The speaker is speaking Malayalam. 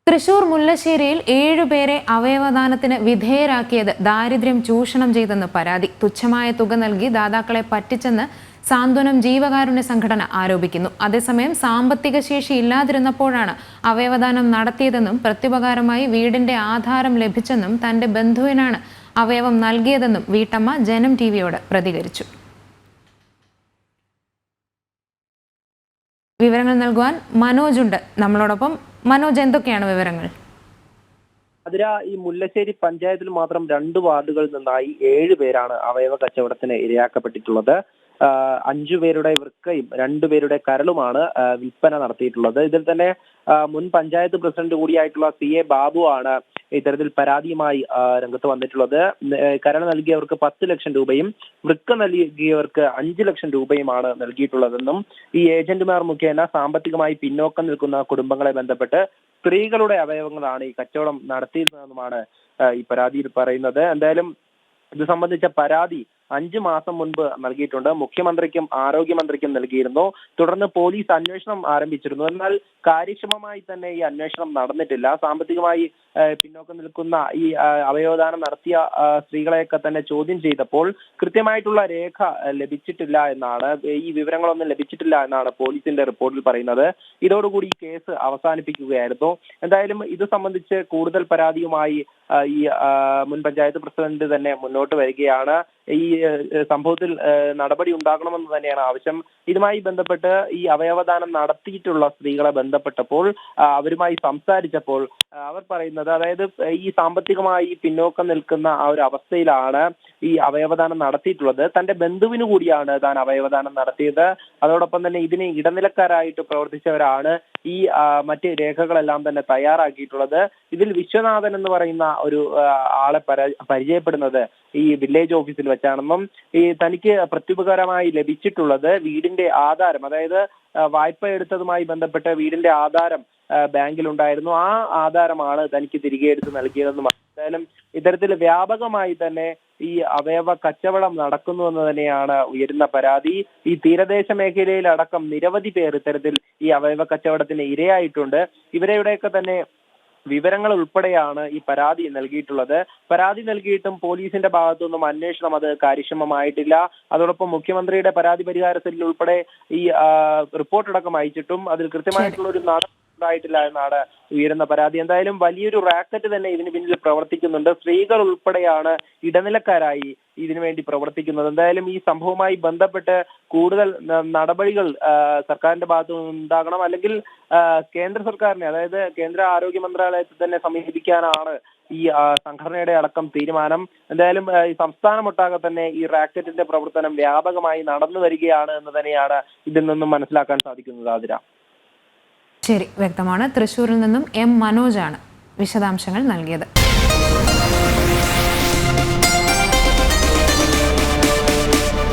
തൃശൂർ മുല്ലശ്ശേരിയിൽ 7 പേരെ അവയവദാനത്തിന് വിധേയരാക്കിയത് ദാരിദ്ര്യം ചൂഷണം ചെയ്തെന്ന് പരാതി. തുച്ഛമായ തുക നൽകി ദാതാക്കളെ പറ്റിച്ചെന്ന് സാന്ത്വനം ജീവകാരുണ്യ സംഘടന ആരോപിക്കുന്നു. അതേസമയം സാമ്പത്തിക ശേഷി ഇല്ലാതിരുന്നപ്പോഴാണ് അവയവദാനം നടത്തിയതെന്നും പ്രത്യുപകാരമായി വീടിന്റെ ആധാരം ലഭിച്ചെന്നും തന്റെ ബന്ധുവിനാണ് അവയവം നൽകിയതെന്നും വീട്ടമ്മ ജനം ടിവിയോട് പ്രതികരിച്ചു. വിവരങ്ങൾ നൽകുവാൻ മനോജ് ഉണ്ട് നമ്മളോടൊപ്പം. മനോജ്, എന്തൊക്കെയാണ് വിവരങ്ങൾ? അതിര ഈ മുല്ലശ്ശേരി പഞ്ചായത്തിൽ മാത്രം 2 വാർഡുകളിൽ നിന്നായി 7 പേരാണ് അവയവ കച്ചവടത്തിന് ഇരയാക്കപ്പെട്ടിട്ടുള്ളത്. 5 പേരുടെ വൃക്കയും 2 പേരുടെ കരളുമാണ് വിൽപ്പന നടത്തിയിട്ടുള്ളത്. ഇതിൽ തന്നെ മുൻ പഞ്ചായത്ത് പ്രസിഡന്റ് കൂടിയായിട്ടുള്ള CA ബാബു ആണ് ഇത്തരത്തിൽ പരാതിയുമായി രംഗത്ത് വന്നിട്ടുള്ളത്. കരൾ നൽകിയവർക്ക് 10 ലക്ഷം രൂപയും വൃക്ക നൽകിയവർക്ക് 5 ലക്ഷം രൂപയുമാണ് നൽകിയിട്ടുള്ളതെന്നും ഈ ഏജന്റുമാർ മുഖേന സാമ്പത്തികമായി പിന്നോക്കം നിൽക്കുന്ന കുടുംബങ്ങളെ ബന്ധപ്പെട്ട് സ്ത്രീകളുടെ അവയവങ്ങളാണ് ഈ കച്ചവടം നടത്തിയിരുന്നതെന്നുമാണ് ഈ പരാതിയിൽ പറയുന്നത്. എന്തായാലും ഇത് സംബന്ധിച്ച പരാതി 5 മാസം മുൻപ് നൽകിയിട്ടുണ്ട്. മുഖ്യമന്ത്രിക്കും ആരോഗ്യമന്ത്രിക്കും നൽകിയിരുന്നു. തുടർന്ന് പോലീസ് അന്വേഷണം ആരംഭിച്ചിരുന്നു. എന്നാൽ കാര്യക്ഷമമായി തന്നെ ഈ അന്വേഷണം നടന്നിട്ടില്ല. സാമ്പത്തികമായി പിന്നോക്കം നിൽക്കുന്ന ഈ അവയവദാനം നടത്തിയ സ്ത്രീകളെയൊക്കെ തന്നെ ചോദ്യം ചെയ്തപ്പോൾ കൃത്യമായിട്ടുള്ള രേഖ ലഭിച്ചിട്ടില്ല എന്നാണ്, ഈ വിവരങ്ങളൊന്നും ലഭിച്ചിട്ടില്ല എന്നാണ് പോലീസിന്റെ റിപ്പോർട്ടിൽ പറയുന്നത്. ഇതോടുകൂടി ഈ കേസ് അവസാനിപ്പിക്കുകയായിരുന്നു. എന്തായാലും ഇത് സംബന്ധിച്ച് കൂടുതൽ പരാതിയുമായി ഈ മുൻ പഞ്ചായത്ത് പ്രസിഡന്റ് തന്നെ മുന്നോട്ട് വരികയാണ്. ഈ സംഭവത്തിൽ നടപടി ഉണ്ടാകണമെന്ന് തന്നെയാണ് ആവശ്യം. ഇതുമായി ബന്ധപ്പെട്ട് ഈ അവയവദാനം നടത്തിയിട്ടുള്ള സ്ത്രീകളെ ബന്ധപ്പെട്ടപ്പോൾ അവരുമായി സംസാരിച്ചപ്പോൾ അവർ പറയുന്നത്, അതായത് ഈ സാമ്പത്തികമായി പിന്നോക്കം നിൽക്കുന്ന ആ ഒരു അവസ്ഥയിലാണ് ഈ അവയവദാനം നടത്തിയിട്ടുള്ളത്. തന്റെ ബന്ധുവിന് കൂടിയാണ് താൻ അവയവദാനം നടത്തിയത്. അതോടൊപ്പം തന്നെ ഇതിന് ഇടനിലക്കാരായിട്ട് പ്രവർത്തിച്ചവരാണ് ഈ മറ്റ് രേഖകളെല്ലാം തന്നെ തയ്യാറാക്കിയിട്ടുള്ളത്. ഇതിൽ വിശ്വനാഥൻ എന്ന് പറയുന്ന ഒരു ആളെ പരിചയപ്പെടുന്നത് ഈ വില്ലേജ് ഓഫീസിൽ വെച്ചാണെന്നും ഈ തനിക്ക് പ്രത്യുപകാരമായി ലഭിച്ചിട്ടുള്ളത് വീടിന്റെ ആധാരം, അതായത് വായ്പ എടുത്തതുമായി ബന്ധപ്പെട്ട് വീടിന്റെ ആധാരം ബാങ്കിലുണ്ടായിരുന്നു. ആ ആധാരമാണ് തനിക്ക് തിരികെ എടുത്ത് നൽകിയതെന്നും. എന്തായാലും ഇത്തരത്തിൽ വ്യാപകമായി തന്നെ ഈ അവയവ കച്ചവടം നടക്കുന്നുവെന്ന് തന്നെയാണ് ഉയരുന്ന പരാതി. ഈ തീരദേശ മേഖലയിൽ അടക്കം നിരവധി പേർ ഇത്തരത്തിൽ ഈ അവയവ കച്ചവടത്തിന് ഇരയായിട്ടുണ്ട്. ഇവരുടെയൊക്കെ തന്നെ വിവരങ്ങൾ ഉൾപ്പെടെയാണ് ഈ പരാതി നൽകിയിട്ടുള്ളത്. പരാതി നൽകിയിട്ടും പോലീസിന്റെ ഭാഗത്തുനിന്നും അന്വേഷണം അത് കാര്യക്ഷമമായിട്ടില്ല. അതോടൊപ്പം മുഖ്യമന്ത്രിയുടെ പരാതി പരിഹാര സെല്ലിൽ ഉൾപ്പെടെ ഈ റിപ്പോർട്ടടക്കം അയച്ചിട്ടും അതിൽ കൃത്യമായിട്ടുള്ള ഒരു ഉണ്ടായിട്ടില്ല എന്നാണ് ഉയരുന്ന പരാതി. എന്തായാലും വലിയൊരു റാക്കറ്റ് തന്നെ ഇതിന് പിന്നിൽ പ്രവർത്തിക്കുന്നുണ്ട്. സ്ത്രീകൾ ഉൾപ്പെടെയാണ് ഇടനിലക്കാരായി ഇതിനുവേണ്ടി പ്രവർത്തിക്കുന്നത്. എന്തായാലും ഈ സംഭവവുമായി ബന്ധപ്പെട്ട് കൂടുതൽ നടപടികൾ സർക്കാരിന്റെ ഭാഗത്തു നിന്നുണ്ടാകണം. അല്ലെങ്കിൽ കേന്ദ്ര സർക്കാരിനെ, അതായത് കേന്ദ്ര ആരോഗ്യ മന്ത്രാലയത്തെ തന്നെ സമീപിക്കാനാണ് ഈ സംഘടനയുടെ അടക്കം തീരുമാനം. എന്തായാലും ഈ സംസ്ഥാനമൊട്ടാകെ തന്നെ ഈ റാക്കറ്റിന്റെ പ്രവർത്തനം വ്യാപകമായി നടന്നു വരികയാണ് എന്ന് തന്നെയാണ് ഇതിൽ നിന്നും മനസ്സിലാക്കാൻ സാധിക്കുന്നത്. ആതിര, ശരി, വ്യക്തമാണ്. തൃശ്ശൂരിൽ നിന്നും M മനോജാണ് വിശദാംശങ്ങൾ നൽകിയത്.